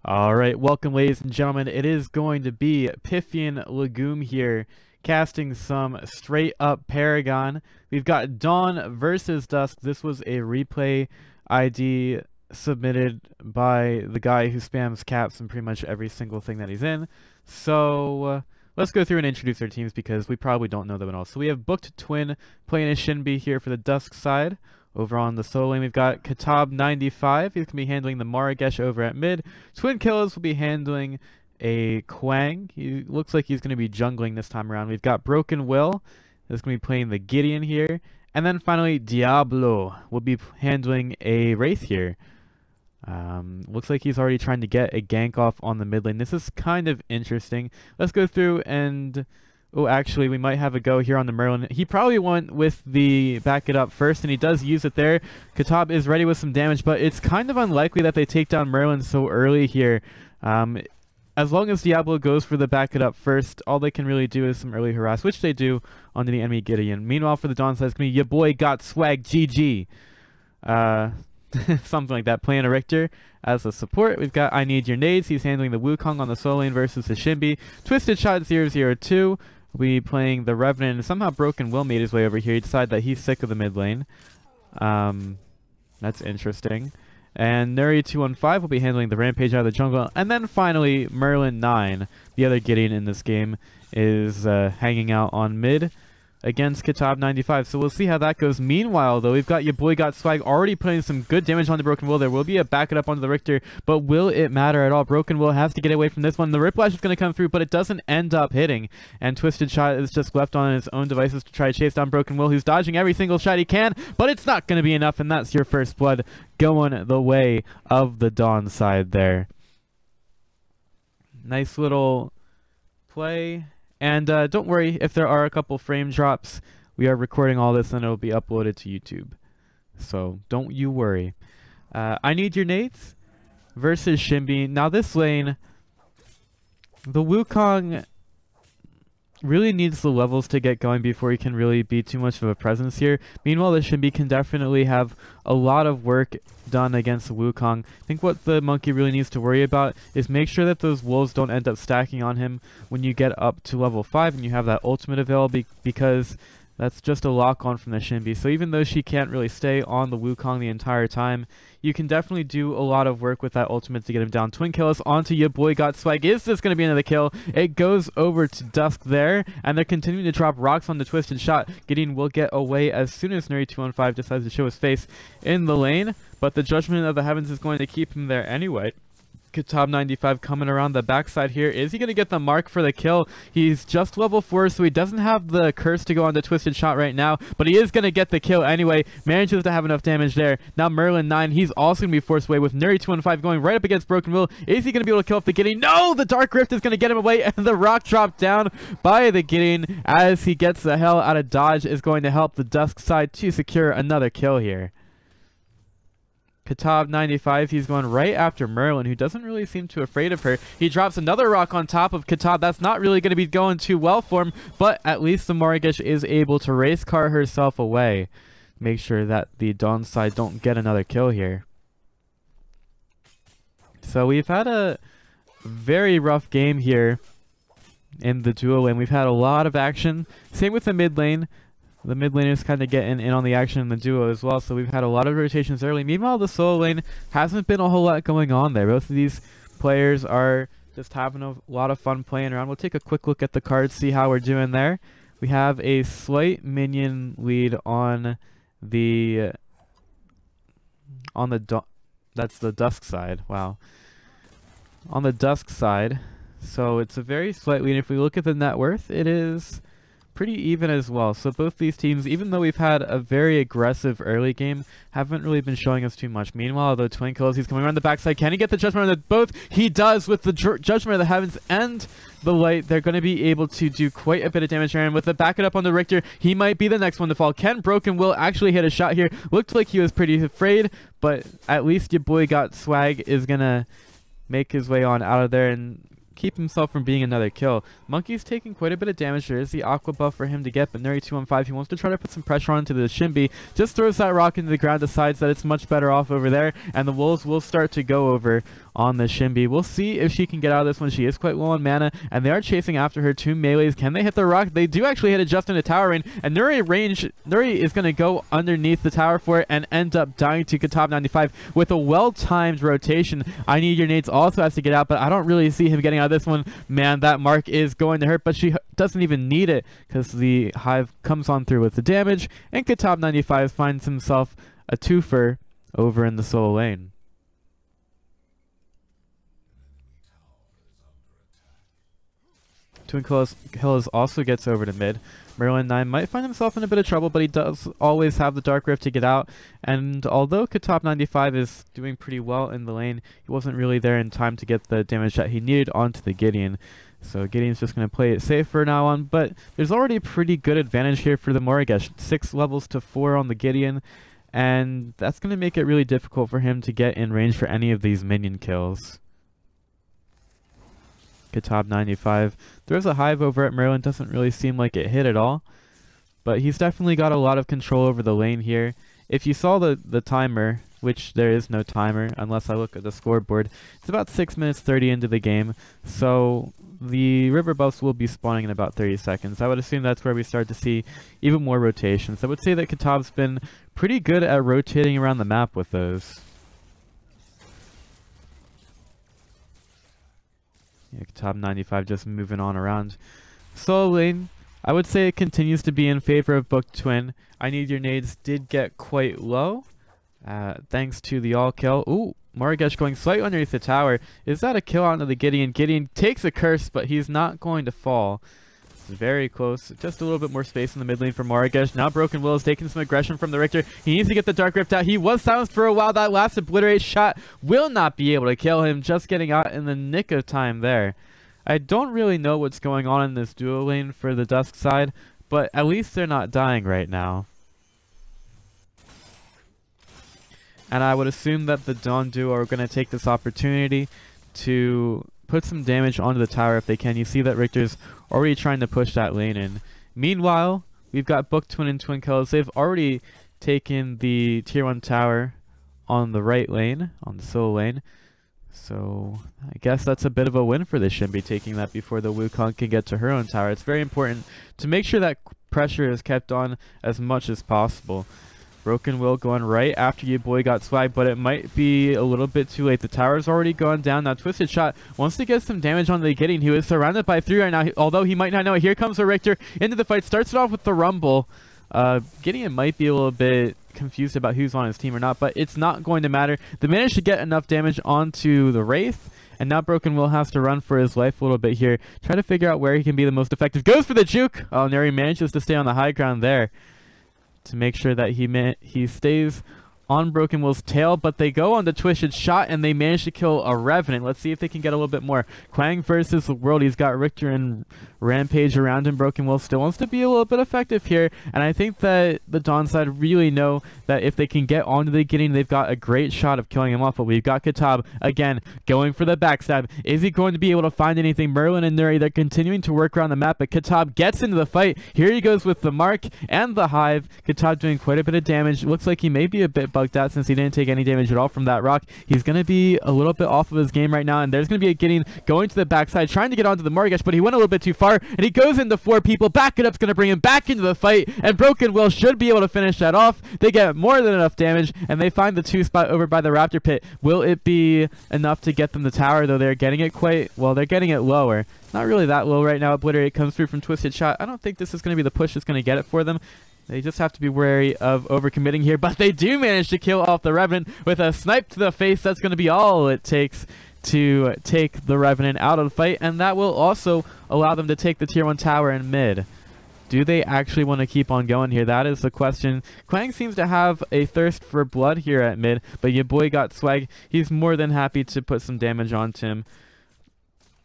All right, welcome, ladies and gentlemen. It is going to be PythianLegume here, casting some straight up Paragon. We've got Dawn versus Dusk. This was a replay ID submitted by the guy who spams caps in pretty much every single thing that he's in. So let's go through and introduce our teams because we probably don't know them at all. So we have Booked Twin playing a Shinbi here for the Dusk side. Over on the solo lane, we've got Katab95. He's going to be handling the Morigesh over at mid. Twin Killers will be handling a Quang. He looks like he's going to be jungling this time around. We've got Broken Will. He's going to be playing the Gideon here. And then finally, Diablo will be handling a Wraith here. Looks like he's already trying to get a gank off on the mid lane. This is kind of interesting. Let's go through and... Oh, actually, we might have a go here on the Merlin. He probably went with the back it up first, and he does use it there. Katab is ready with some damage, but it's kind of unlikely that they take down Merlin so early here. As long as Diablo goes for the back it up first, all they can really do is some early harass, which they do onto the enemy Gideon. Meanwhile, for the Dawn side, it's going to be your boy got swag GG. Something like that. Playing a Richter as a support. We've got I Need Your Nades. He's handling the Wukong on the solo lane versus the Shinbi. Twisted Shot 002. We'll be playing the Revenant, and somehow Broken Will made his way over here. He decided that he's sick of the mid lane. That's interesting. And Nuri215 will be handling the Rampage out of the jungle. And then finally, Merlin9, the other Gideon in this game, is hanging out on mid against Katab95. So we'll see how that goes. Meanwhile, though, we've got your boy got swag already putting some good damage on the Broken Will. There will be a back it up onto the Richter, but will it matter at all? Broken Will has to get away from this one. The Riplash is going to come through, but it doesn't end up hitting. And Twisted Shot is just left on his own devices to try to chase down Broken Will, who's dodging every single shot he can, but it's not going to be enough, and that's your first blood going the way of the Dawn side there. Nice little play. And don't worry if there are a couple frame drops. We are recording all this and it'll be uploaded to YouTube. So don't you worry. I Need Your Nades versus Shinbi. Now this lane, the Wukong really needs the levels to get going before he can really be too much of a presence here. Meanwhile, the Shinbi can definitely have a lot of work done against the Wukong. I think what the monkey really needs to worry about is make sure that those wolves don't end up stacking on him when you get up to level 5 and you have that ultimate available, because that's just a lock on from the Shinbi. So even though she can't really stay on the Wukong the entire time, you can definitely do a lot of work with that ultimate to get him down. Twin Killers onto your boy got swag. Is this going to be another kill? It goes over to Dusk there, and they're continuing to drop rocks on the Twisted Shot. Gideon will get away as soon as Nuri215 decides to show his face in the lane, but the Judgment of the Heavens is going to keep him there anyway. Katab95 coming around the backside here. Is he going to get the mark for the kill? He's just level 4, so he doesn't have the curse to go on the Twisted Shot right now, but he is going to get the kill anyway. Manages to have enough damage there. Now Merlin9, he's also going to be forced away with Nuri215 going right up against Broken Will. Is he going to be able to kill off the Gideon? No! The Dark Rift is going to get him away, and the rock drop down by the Gideon as he gets the hell out of dodge is going to help the Dusk side to secure another kill here. Katab95, he's going right after Merlin, who doesn't really seem too afraid of her. He drops another rock on top of Katab. That's not really going to be going too well for him, but at least the Morigesh is able to race car herself away. Make sure that the Dawn side don't get another kill here. So we've had a very rough game here in the duo lane. We've had a lot of action. Same with the mid lane. The mid lane is kind of getting in on the action in the duo as well, so we've had a lot of rotations early. Meanwhile, the solo lane hasn't been a whole lot going on there. Both of these players are just having a lot of fun playing around. We'll take a quick look at the cards, see how we're doing there. We have a slight minion lead on the that's the Dusk side. Wow. On the Dusk side, so it's a very slight lead. If we look at the net worth, it is pretty even as well. So both these teams, even though we've had a very aggressive early game, haven't really been showing us too much. Meanwhile, though, Twin Killers, he's coming around the backside. Can he get the Judgment on the both? He does with the Judgment of the Heavens and the Light. They're going to be able to do quite a bit of damage here. And with the back it up on the Richter, he might be the next one to fall. Can Broken Will actually hit a shot here? Looked like he was pretty afraid, but at least your boy got swag is going to make his way on out of there. And keep himself from being another kill. Monkey's taking quite a bit of damage. There is the aqua buff for him to get, but Nuri 215, he wants to try to put some pressure onto the Shimby. Just throws that rock into the ground, decides that it's much better off over there, and the wolves will start to go over on the Shimby. We'll see if she can get out of this one. She is quite low on mana, and they are chasing after her 2 melees. Can they hit the rock? They do actually hit it just into tower range, and Nuri is going to go underneath the tower for it and end up dying to Katab 95 with a well-timed rotation. I Need Your Nades also has to get out, but I don't really see him getting out of this one. Man, that mark is going to hurt, but she doesn't even need it because the Hive comes on through with the damage, and Katab 95 finds himself a twofer over in the solo lane. Twinkillers also gets over to mid. Merlin 9 might find himself in a bit of trouble, but he does always have the Dark Rift to get out. And although Katab 95 is doing pretty well in the lane, he wasn't really there in time to get the damage that he needed onto the Gideon. So Gideon's just going to play it safe for now on, but there's already a pretty good advantage here for the Morigesh. 6 levels to 4 on the Gideon, and that's going to make it really difficult for him to get in range for any of these minion kills. Katab 95 throws a Hive over at Merlin. Doesn't really seem like it hit at all, but he's definitely got a lot of control over the lane here. If you saw the timer, which there is no timer unless I look at the scoreboard, it's about 6 minutes 30 into the game, so the river buffs will be spawning in about 30 seconds. I would assume that's where we start to see even more rotations. I would say that Katab's been pretty good at rotating around the map with those. Yeah, Katab 95 just moving on around. Solo lane, I would say it continues to be in favor of Book Twin. I Need Your Nades did get quite low, thanks to the all kill. Ooh, Morigesh going slightly underneath the tower. Is that a kill onto the Gideon? Gideon takes a curse, but he's not going to fall. It's very close. Just a little bit more space in the mid lane for Morigesh. Now Broken Will is taking some aggression from the Richter. He needs to get the Dark Rift out. He was silenced for a while. That last Obliterate shot will not be able to kill him. Just getting out in the nick of time there. I don't really know what's going on in this duo lane for the Dusk side, but at least they're not dying right now. And I would assume that the Dawn duo are going to take this opportunity to put some damage onto the tower if they can. You see that Richter's already trying to push that lane in. Meanwhile, we've got Book Twin and Twinkillers. They've already taken the tier 1 tower on the right lane, on the solo lane. So I guess that's a bit of a win for the Shimby, taking that before the Wukong can get to her own tower. It's very important to make sure that pressure is kept on as much as possible. Broken Will going right after your boy got swagged, but it might be a little bit too late. The tower's already gone down. Now Twisted Shot wants to get some damage on the Gideon. He was surrounded by 3 right now, although he might not know it. Here comes the Richter into the fight. Starts it off with the Rumble. Gideon might be a little bit confused about who's on his team or not, but it's not going to matter. They managed to get enough damage onto the Wraith, and now Broken Will has to run for his life a little bit here. Try to figure out where he can be the most effective. Goes for the juke! Oh, Neri manages to stay on the high ground there to make sure that he stays on Broken Will's tail, but they go on the Twisted Shot and they manage to kill a Revenant. Let's see if they can get a little bit more. Quang versus the world. He's got Richter and Rampage around him. Broken Will still wants to be a little bit effective here, and I think that the Dawn side really know that if they can get onto the Gideon, they've got a great shot of killing him off. But we've got Katab again going for the backstab. Is he going to be able to find anything? Merlin and Nuri, they're continuing to work around the map, but Katab gets into the fight. Here he goes with the Mark and the Hive. Katab doing quite a bit of damage. Looks like he may be a bit bugged out since he didn't take any damage at all from that rock. He's going to be a little bit off of his game right now, and there's going to be a Gideon going to the backside, trying to get onto the Morigesh, but he went a little bit too far, and he goes into 4 people. Back it up's going to bring him back into the fight, and Broken Will should be able to finish that off. They get more than enough damage, and they find the 2 spot over by the Raptor Pit. Will it be enough to get them the tower, though? They're getting it quite, well, they're getting it lower. Not really that low right now. Obliterate comes through from Twisted Shot. I don't think this is going to be the push that's going to get it for them. They just have to be wary of overcommitting here, but they do manage to kill off the Revenant with a snipe to the face. That's going to be all it takes to take the Revenant out of the fight, and that will also allow them to take the tier 1 tower in mid. Do they actually want to keep on going here? That is the question. Quang seems to have a thirst for blood here at mid, but your boy got swag. He's more than happy to put some damage onto him.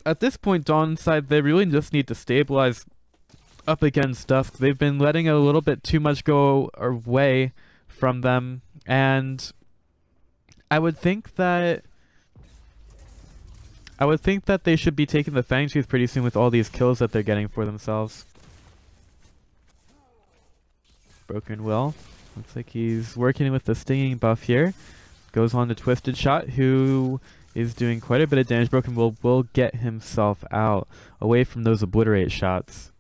At this point, Dawn side, they really just need to stabilize up against Dusk. They've been letting a little bit too much go away from them, and I would think that I would think that they should be taking the Fang Tooth pretty soon with all these kills that they're getting for themselves. Broken Will. Looks like he's working with the stinging buff here. Goes on to Twisted Shot, who is doing quite a bit of damage. Broken will get himself out, away from those obliterate shots.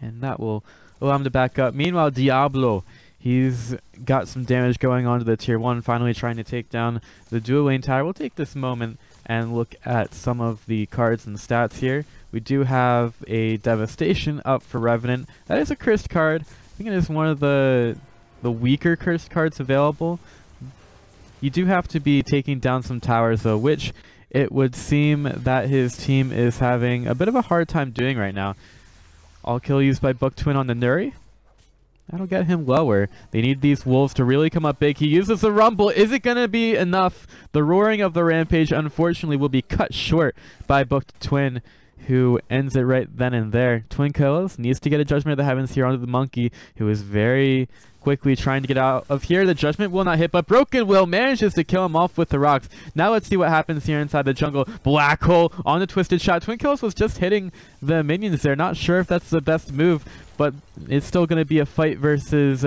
And that will allow him to back up. Meanwhile, Diablo, he's got some damage going on to the tier 1, finally trying to take down the dual lane tower. We'll take this moment and look at some of the cards and stats here. We do have a Devastation up for Revenant. That is a cursed card. I think it is one of the weaker cursed cards available. You do have to be taking down some towers though, which it would seem that his team is having a bit of a hard time doing right now. All kill used by Book Twin on the Nuri. That'll get him lower. They need these wolves to really come up big. He uses the rumble. Is it going to be enough? The roaring of the rampage, unfortunately, will be cut short by Book Twin, who ends it right then and there. Twin Kills needs to get a Judgment of the Heavens here onto the monkey, who is very quickly trying to get out of here. The Judgment will not hit, but Broken Will manages to kill him off with the rocks. Now let's see what happens here inside the jungle. Black Hole on the Twisted Shot. Twin Kills was just hitting the minions there. Not sure if that's the best move, but it's still going to be a fight versus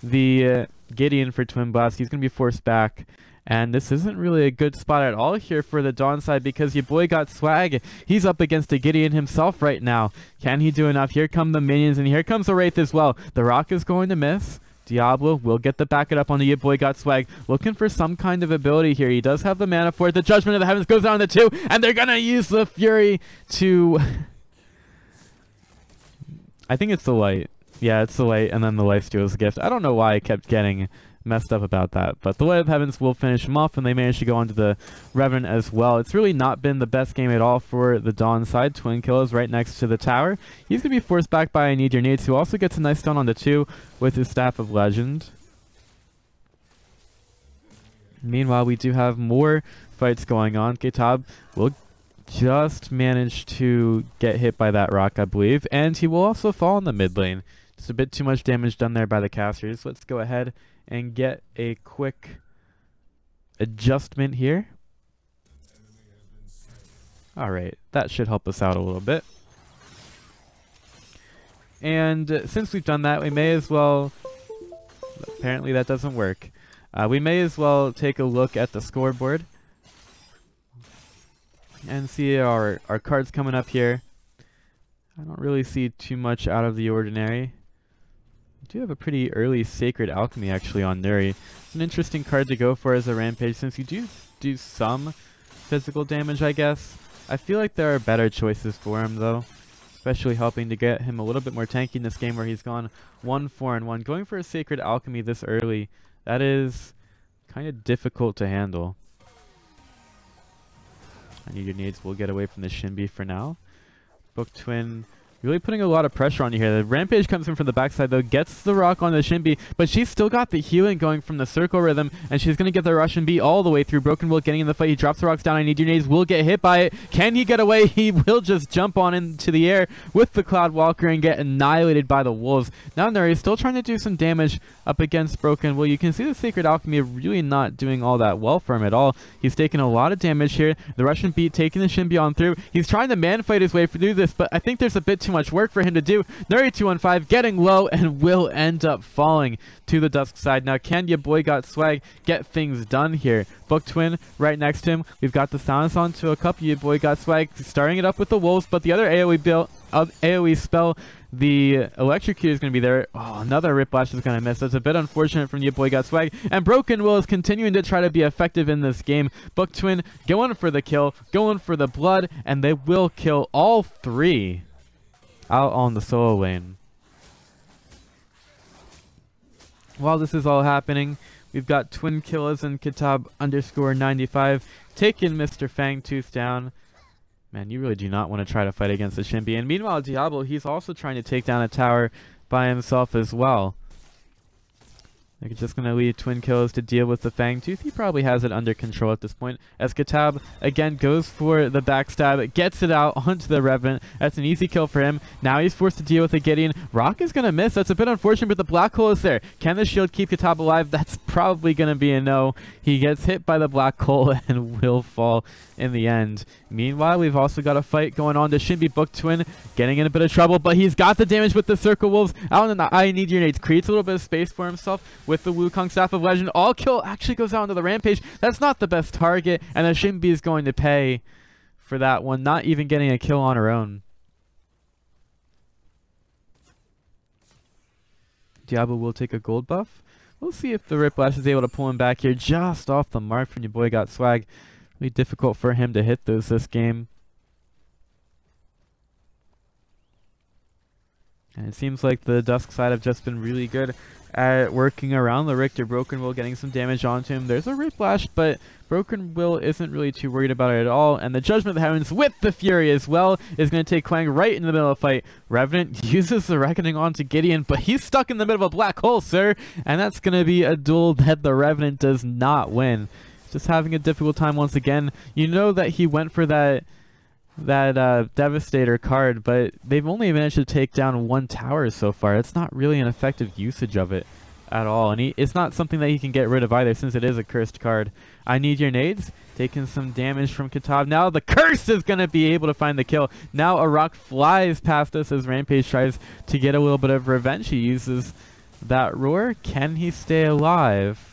the Gideon for Twin Blast. He's going to be forced back. And this isn't really a good spot at all here for the Dawn side, because your boy got swag. He's up against a Gideon himself right now. Can he do enough? Here come the minions, and here comes the Wraith as well. The Rock is going to miss. Diablo will get the back it up on the Your Boy Got Swag. Looking for some kind of ability here. He does have the mana for it. The Judgment of the Heavens goes down to 2, and they're going to use the Fury to... I think it's the Light. Yeah, it's the Light, and then the Lifesteal's Gift. I don't know why I kept getting messed up about that, but the Light of the Heavens will finish him off, and they managed to go onto the Revenant as well. It's really not been the best game at all for the Dawn side. Twin Kill is right next to the tower. He's going to be forced back by I Need Your Nades, who also gets a nice stun on the 2 with his Staff of Legend. Meanwhile, we do have more fights going on. Kitab will just manage to get hit by that rock, I believe, and he will also fall in the mid lane. Just a bit too much damage done there by the casters. Let's go ahead and get a quick adjustment here. Alright, that should help us out a little bit. And since we've done that, we may as well... Apparently that doesn't work. We may as well take a look at the scoreboard and see our cards coming up here. I don't really see too much out of the ordinary. We do have a pretty early Sacred Alchemy actually on Nuri. It's an interesting card to go for as a Rampage, since you do some physical damage, I guess. I feel like there are better choices for him though, especially helping to get him a little bit more tanky in this game where he's gone 1-4-1. Going for a Sacred Alchemy this early, that is kind of difficult to handle. I Need Your Needs will get away from the Shinbi for now. Book Twin really putting a lot of pressure on you here. The Rampage comes in from the backside though, gets the rock on the Shinbi, but she's still got the healing going from the circle rhythm, and she's going to get the Russian B all the way through. Broken Will getting in the fight. He drops the rocks down. I Need Your Nades will get hit by it. Can he get away? He will just jump on into the air with the Cloud Walker and get annihilated by the wolves. Now Nuri is still trying to do some damage up against Broken Will. You can see the Sacred Alchemy really not doing all that well for him at all. He's taking a lot of damage here. The Russian beat taking the Shinbi on through. He's trying to man fight his way through this, but I think there's a bit too much work for him to do. Nuri 2-on-5 getting low and will end up falling to the Dusk side. Now can Your Boy Got Swag get things done here? Book Twin right next to him. We've got the silence on to a couple. Your Boy Got Swag starting it up with the wolves, but the other AoE spell, the electrocute is going to be there. Oh, another Riplash is going to miss. That's a bit unfortunate from Your Boy Got Swag. And Broken Will is continuing to try to be effective in this game. Book Twin going for the kill, going for the blood, and they will kill all 3 out on the solo lane. While this is all happening, we've got Twin Killers and Kitab _95 taking Mr. Fangtooth down. Man, you really do not want to try to fight against the Shinbi. And meanwhile, Diablo, he's also trying to take down a tower by himself as well. They're just going to leave Twin Kills to deal with the Fangtooth. He probably has it under control at this point. As Kitab, again, goes for the backstab, gets it out onto the Revenant. That's an easy kill for him. Now he's forced to deal with the Gideon. Rock is going to miss. That's a bit unfortunate, but the black hole is there. Can the shield keep Kitab alive? That's probably going to be a no. He gets hit by the black hole and will fall in the end. Meanwhile, we've also got a fight going on. This shouldn't be Book Twin getting in a bit of trouble, but he's got the damage with the Circle Wolves. Out in the I Need Your Nades. Creates a little bit of space for himself with the Wukong Staff of Legend. All kill actually goes out into the Rampage. That's not the best target, and the Shinbi is going to pay for that one, not even getting a kill on her own. Diablo will take a gold buff. We'll see if the Riplash is able to pull him back here just off the mark from your boy got swag. Really difficult for him to hit those this game. And it seems like the Dusk side have just been really good at working around the Richter. Broken Will getting some damage onto him. There's a Riplash, but Broken Will isn't really too worried about it at all. And the Judgment of the Heavens with the Fury as well is going to take Quang right in the middle of the fight. Revenant uses the Reckoning onto Gideon, but he's stuck in the middle of a black hole, sir. And that's going to be a duel that the Revenant does not win. Just having a difficult time once again. You know that he went for that Devastator card, but they've only managed to take down one tower so far. It's not really an effective usage of it at all, and it's not something that he can get rid of either, since it is a cursed card. I Need Your Nades, taking some damage from Kitab. Now the curse is going to be able to find the kill. Now a rock flies past us as Rampage tries to get a little bit of revenge. He uses that roar. Can he stay alive?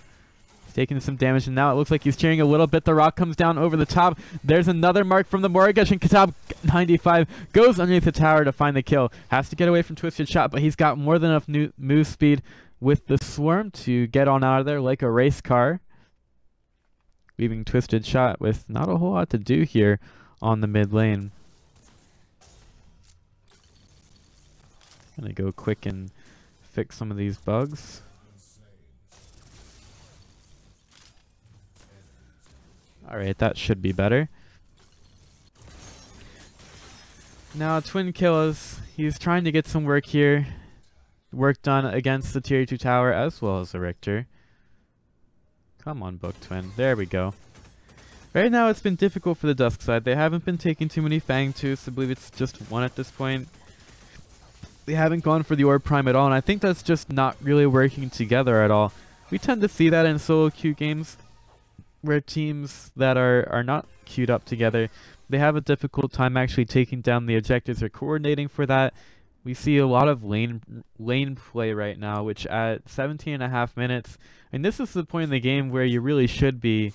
Taking some damage, and now it looks like he's cheering a little bit. The rock comes down over the top. There's another mark from the Morigesh, and Kitab 95 goes underneath the tower to find the kill. Has to get away from Twisted Shot, but he's got more than enough move speed with the Swarm to get on out of there like a race car. Leaving Twisted Shot with not a whole lot to do here on the mid lane. Gonna go quick and fix some of these bugs. Alright, that should be better. Now, Twin Kills, he's trying to get some work here. Work done against the Tier 2 tower as well as the Richter. Come on, Book Twin. There we go. Right now, it's been difficult for the Dusk side. They haven't been taking too many Fangtooths. I believe it's just one at this point. They haven't gone for the Orb Prime at all, and I think that's just not really working together at all. We tend to see that in solo queue games, where teams that are not queued up together, they have a difficult time actually taking down the objectives or coordinating for that. We see a lot of lane play right now, which at 17.5 minutes, and this is the point in the game where you really should be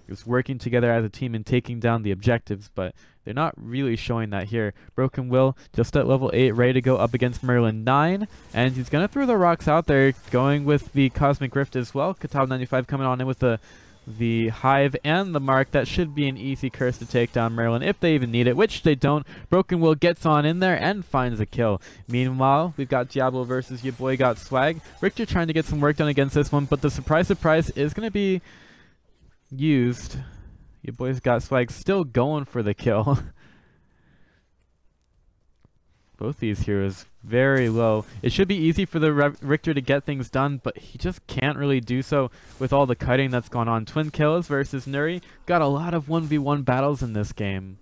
just working together as a team and taking down the objectives, but they're not really showing that here. Broken Will just at level 8, ready to go up against Merlin 9, and he's going to throw the rocks out there, going with the Cosmic Rift as well. Kitab 95 coming on in with the Hive and the Mark. That should be an easy curse to take down Merlin if they even need it, which they don't. Broken Will gets on in there and finds a kill. Meanwhile, we've got Diablo versus your boy got swag. Richter trying to get some work done against this one, but the surprise is going to be used. Your boy's got swag still going for the kill. Both these heroes very low. It should be easy for the Richter to get things done, but he just can't really do so with all the cutting that's gone on. Twin Kills versus Nuri. Got a lot of 1v1 battles in this game.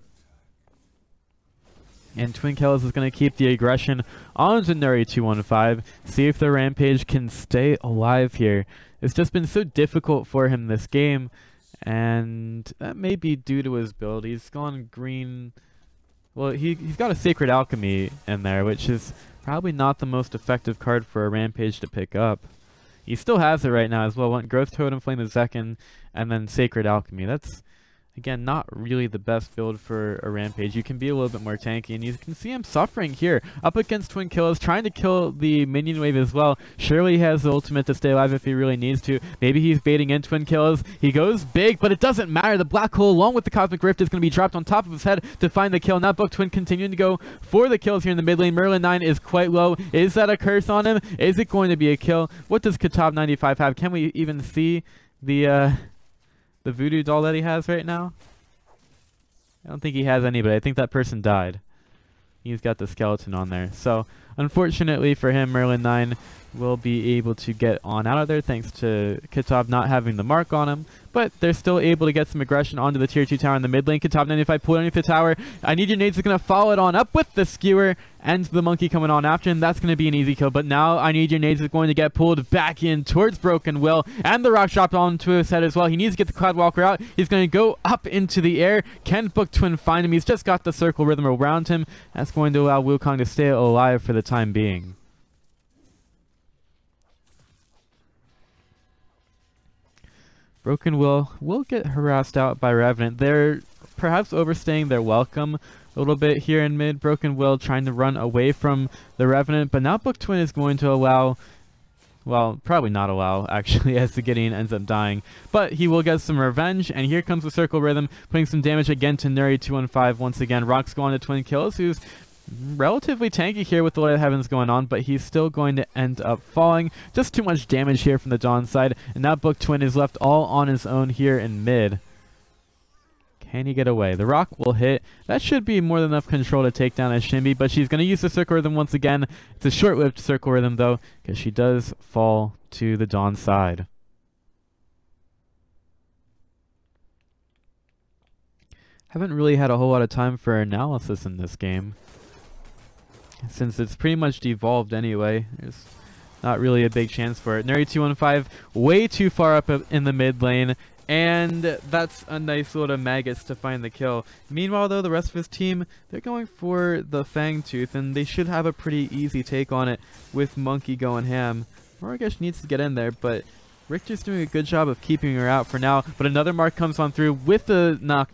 And Twin Kills is going to keep the aggression on to Nuri 215. See if the Rampage can stay alive here. It's just been so difficult for him this game, and that may be due to his build. He's gone green. Well, he's got a Sacred Alchemy in there, which is probably not the most effective card for a Rampage to pick up. He still has it right now as well. Went Growth Totem, Flame of Zekin, and then Sacred Alchemy. That's, again, not really the best build for a Rampage. You can be a little bit more tanky, and you can see him suffering here. Up against Twin Kills, trying to kill the minion wave as well. Surely he has the ultimate to stay alive if he really needs to. Maybe he's baiting in Twin Kills. He goes big, but it doesn't matter. The Black Hole, along with the Cosmic Rift, is going to be dropped on top of his head to find the kill. Now Book Twin continuing to go for the kills here in the mid lane. Merlin 9 is quite low. Is that a curse on him? Is it going to be a kill? What does Kitab 95 have? Can we even see the voodoo doll that he has right now? I don't think he has any, but I think that person died. He's got the skeleton on there. So Unfortunately for him, Merlin 9 will be able to get on out of there thanks to Kitov not having the mark on him, but they're still able to get some aggression onto the tier 2 tower in the mid lane. Kitov 95 pulled underneath the tower. I Need Your Nades is going to follow it on up with the skewer and the monkey coming on after him. That's going to be an easy kill, but now I Need Your Nades is going to get pulled back in towards Broken Will, and the rock dropped onto his head as well. He needs to get the Cloudwalker out. He's going to go up into the air. Can Book Twin find him? He's just got the circle rhythm around him. That's going to allow Wukong to stay alive for the time being. Broken Will get harassed out by Revenant. They're perhaps overstaying their welcome a little bit here in mid. Broken Will trying to run away from the Revenant, but now Book Twin is going to allow, well, probably not allow, actually, as the Gideon ends up dying. But he will get some revenge, and here comes the Circle Rhythm, putting some damage again to Nuri 215 once again. Rock's going to Twin Kills, who's relatively tanky here with the Light of Heavens going on, but he's still going to end up falling. Just too much damage here from the Dawn side, and now Book Twin is left all on his own here in mid. Can he get away? The rock will hit. That should be more than enough control to take down a Shimby, but she's going to use the Circle Rhythm once again. It's a short-lived Circle Rhythm, though, because she does fall to the Dawn side. Haven't really had a whole lot of time for analysis in this game, since it's pretty much devolved anyway. There's not really a big chance for it. Nuri 215 way too far up in the mid lane, and that's a nice little maggots to find the kill. Meanwhile, though, the rest of his team, they're going for the Fangtooth, and they should have a pretty easy take on it with Monkey going ham. Morigesh needs to get in there, but Richter's doing a good job of keeping her out for now. But another mark comes on through with the knock.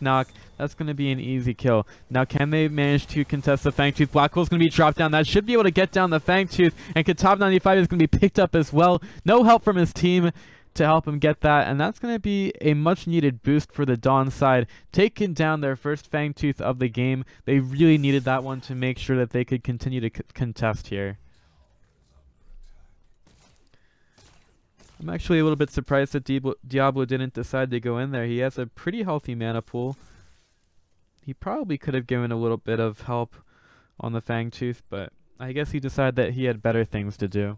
That's going to be an easy kill. Now, can they manage to contest the Fangtooth? Black Hole's going to be dropped down. That should be able to get down the Fangtooth. And Kitov 95 is going to be picked up as well. No help from his team to help him get that. And that's going to be a much-needed boost for the Dawn side. Taking down their first Fangtooth of the game. They really needed that one to make sure that they could continue to contest here. I'm actually a little bit surprised that Diablo didn't decide to go in there. He has a pretty healthy mana pool. He probably could have given a little bit of help on the Fangtooth, but I guess he decided that he had better things to do.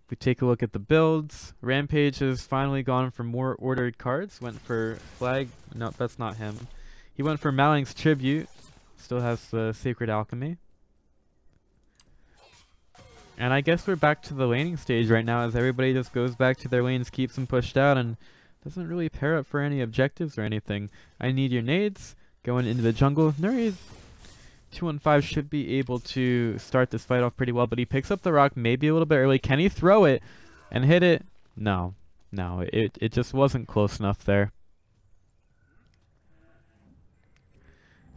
If we take a look at the builds, Rampage has finally gone for more ordered cards. Went for Flag. No, that's not him. He went for Maling's Tribute. Still has the Sacred Alchemy. And I guess we're back to the laning stage right now, as everybody just goes back to their lanes, keeps them pushed out, and doesn't really pair up for any objectives or anything. I Need Your Nades going into the jungle. Nuri 215 should be able to start this fight off pretty well, but he picks up the rock maybe a little bit early. Can he throw it and hit it? No. It just wasn't close enough there.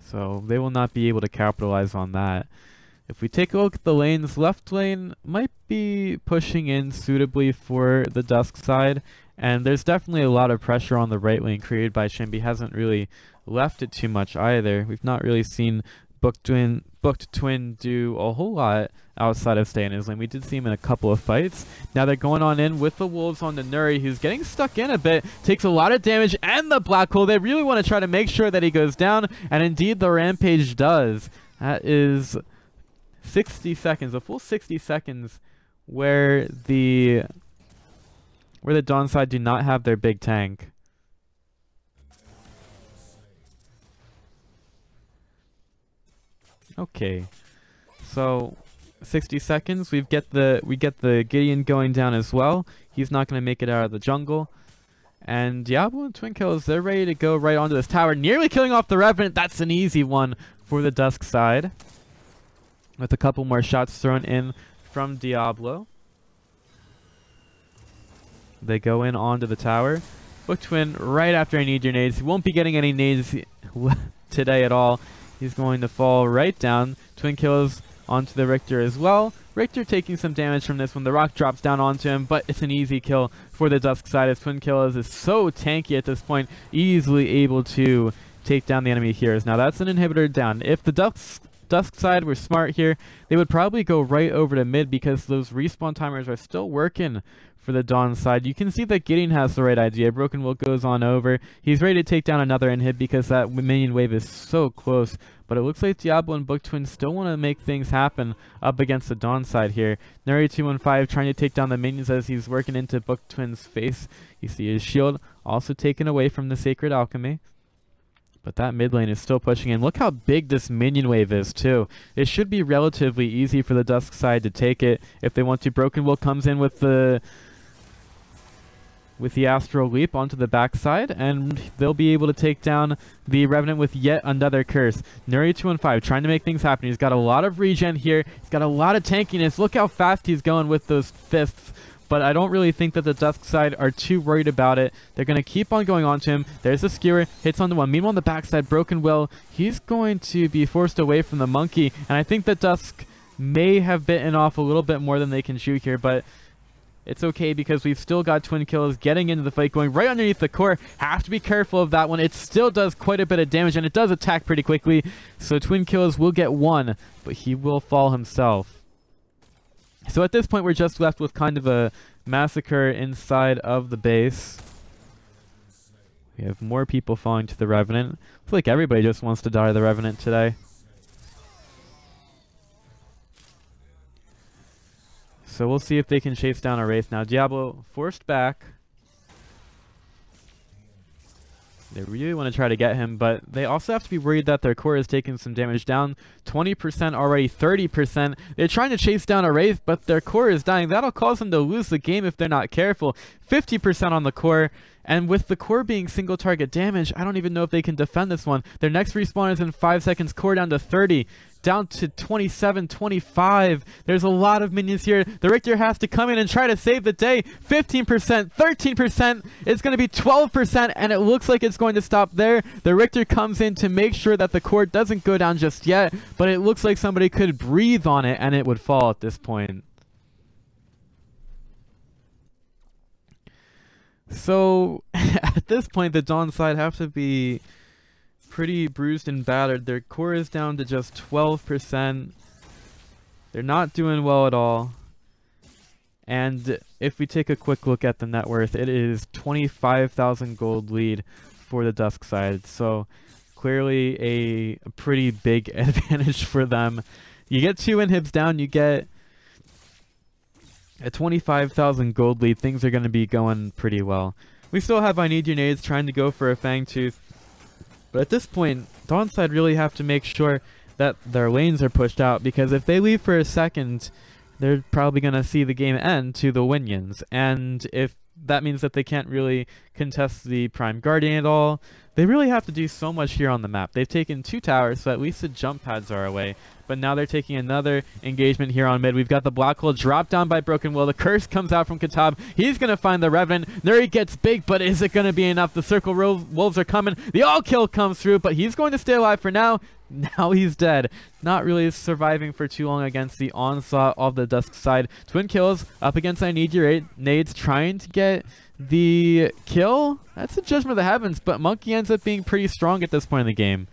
So they will not be able to capitalize on that. If we take a look at the lanes, left lane might be pushing in suitably for the Dusk side, and there's definitely a lot of pressure on the right lane created by Shimby. Hasn't really left it too much either. We've not really seen Booked Twin do a whole lot outside of staying in his lane. We did see him in a couple of fights. Now they're going on in with the Wolves on the Nuri, who's getting stuck in a bit, takes a lot of damage, and the Black Hole. They really want to try to make sure that he goes down, and indeed the Rampage does. That is 60 seconds, a full 60 seconds where the Dawn side do not have their big tank. Okay, so 60 seconds. We get the Gideon going down as well. He's not going to make it out of the jungle. And Diablo and Twin Kills, they're ready to go right onto this tower, nearly killing off the Revenant. That's an easy one for the Dusk side, with a couple more shots thrown in from Diablo. They go in onto the tower. Book Twin right after I Need Your Nades. He won't be getting any nades today at all. He's going to fall right down. Twin Kills onto the Richter as well. Richter taking some damage from this when the rock drops down onto him, but it's an easy kill for the Dusk side, as Twin Kills is so tanky at this point, easily able to take down the enemy heroes. Now that's an inhibitor down. If the Dusk Dusk side were smart here. They would probably go right over to mid because those respawn timers are still working for the Dawn side. You can see that Gideon has the right idea. Broken Will goes on over. He's ready to take down another inhib because that minion wave is so close. But it looks like Diablo and Book Twin still want to make things happen up against the Dawn side here. Nuri215 trying to take down the minions as he's working into Book Twin's face. You see his shield also taken away from the Sacred Alchemy. But that mid lane is still pushing in. Look how big this minion wave is, too. It should be relatively easy for the Dusk side to take it if they want to. Broken Will comes in with the Astral Leap onto the backside, and they'll be able to take down the Revenant with yet another curse. Nuri215 trying to make things happen. He's got a lot of regen here. He's got a lot of tankiness. Look how fast he's going with those fists. But I don't really think that the Dusk side are too worried about it. They're going to keep on going on to him. There's the skewer, hits on the one. Meanwhile, on the backside, Broken Will, he's going to be forced away from the monkey. And I think that Dusk may have bitten off a little bit more than they can chew here, but it's okay because we've still got twin kills getting into the fight, going right underneath the core. Have to be careful of that one. It still does quite a bit of damage, and it does attack pretty quickly. So twin kills will get one, but he will fall himself. So at this point, we're just left with kind of a massacre inside of the base. We have more people falling to the Revenant. Looks like everybody just wants to die to the Revenant today. So we'll see if they can chase down a Wraith now. Diablo forced back. They really want to try to get him, but they also have to be worried that their core is taking some damage. Down 20% already, 30%. They're trying to chase down a Wraith, but their core is dying. That'll cause them to lose the game if they're not careful. 50% on the core, and with the core being single target damage, I don't even know if they can defend this one. Their next respawn is in 5 seconds. Core down to 30. Down to 27, 25. There's a lot of minions here. The Richter has to come in and try to save the day. 15%, 13%. It's going to be 12%, and it looks like it's going to stop there. The Richter comes in to make sure that the core doesn't go down just yet, but it looks like somebody could breathe on it, and it would fall at this point. So, at this point, the Dawn side have to be pretty bruised and battered. Their core is down to just 12%. They're not doing well at all. And if we take a quick look at the net worth, it is 25,000 gold lead for the Dusk side. So clearly a pretty big advantage for them. You get 2 inhibs down, you get a 25,000 gold lead. Things are going to be going pretty well. We still have I Need Your Nades trying to go for a Fangtooth. But at this point, Dawnside really have to make sure that their lanes are pushed out, because if they leave for a second, they're probably going to see the game end to the Winions. And if that means that they can't really contest the Prime Guardian at all, they really have to do so much here on the map. They've taken 2 towers, so at least the jump pads are away. But now they're taking another engagement here on mid. We've got the Black Hole dropped down by Broken Will. The curse comes out from Kitab. He's going to find the Revenant. Nuri gets big, but is it going to be enough? The Circle Wolves are coming. The all-kill comes through, but he's going to stay alive for now. Now he's dead. Not really surviving for too long against the onslaught of the Dusk side. Twin kills up against I Need Your Nades, trying to get the kill. That's a judgment of the heavens, but Monkey ends up being pretty strong at this point in the game.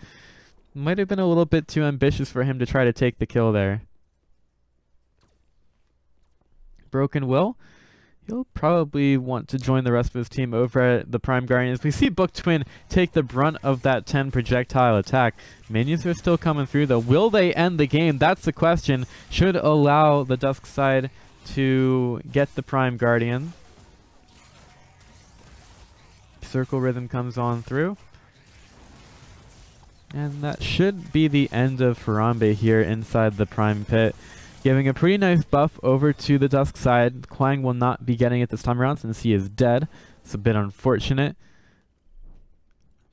Might have been a little bit too ambitious for him to try to take the kill there. Broken Will, he'll probably want to join the rest of his team over at the Prime Guardians. We see Book Twin take the brunt of that 10 projectile attack. Minions are still coming through though. Will they end the game? That's the question. Should allow the Dusk side to get the Prime Guardian. Circle Rhythm comes on through. And that should be the end of Harambe here inside the Prime Pit. Giving a pretty nice buff over to the Dusk side. Kwang will not be getting it this time around since he is dead. It's a bit unfortunate.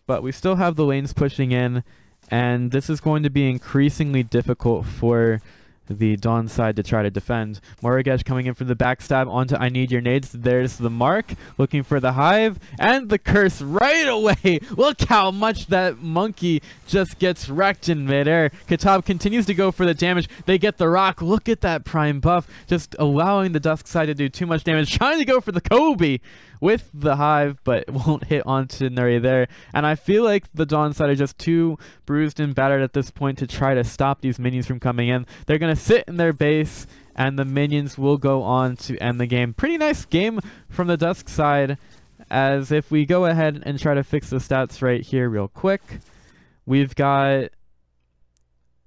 But we still have the lanes pushing in. And this is going to be increasingly difficult for the Dawn side to try to defend. Morigesh coming in from the backstab onto I need your nades. There's the mark, looking for the hive, and the curse right away. Look how much that monkey just gets wrecked in midair. Kitab continues to go for the damage. They get the rock. Look at that prime buff, just allowing the Dusk side to do too much damage. Trying to go for the Kobe with the hive, but it won't hit onto Nuri there. And I feel like the Dawn side are just too bruised and battered at this point to try to stop these minions from coming in. They're going to sit in their base, and the minions will go on to end the game. Pretty nice game from the Dusk side, as if we go ahead and try to fix the stats right here real quick, we've got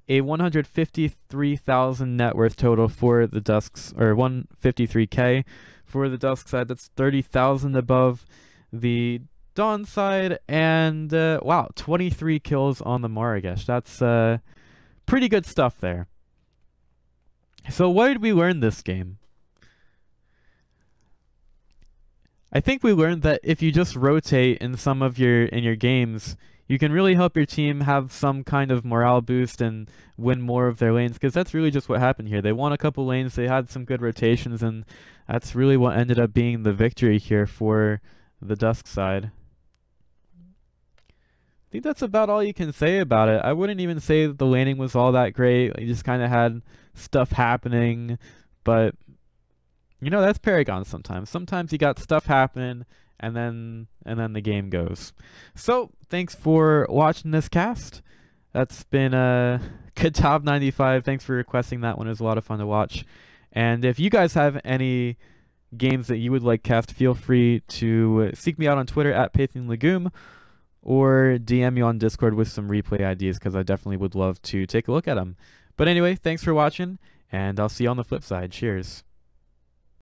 a 153,000 net worth total for the Dusks, or 153k for the Dusk side. That's 30,000 above the Dawn side, and wow, 23 kills on the Morigesh. That's pretty good stuff there. So what did we learn this game? I think we learned that if you just rotate in some of your games, you can really help your team have some kind of morale boost and win more of their lanes, because that's really just what happened here. They won a couple lanes, they had some good rotations, and that's really what ended up being the victory here for the Dusk side. I think that's about all you can say about it. I wouldn't even say that the laning was all that great. You just kind of had stuff happening, but you know, that's Paragon sometimes. Sometimes you got stuff happening, and then the game goes. So thanks for watching this cast. That's been Kitab 95. Thanks for requesting that one. It was a lot of fun to watch. And if you guys have any games that you would like cast, feel free to seek me out on Twitter at PythianLegume, or DM me on Discord with some replay ideas, because I definitely would love to take a look at them. But anyway, thanks for watching, and I'll see you on the flip side. Cheers.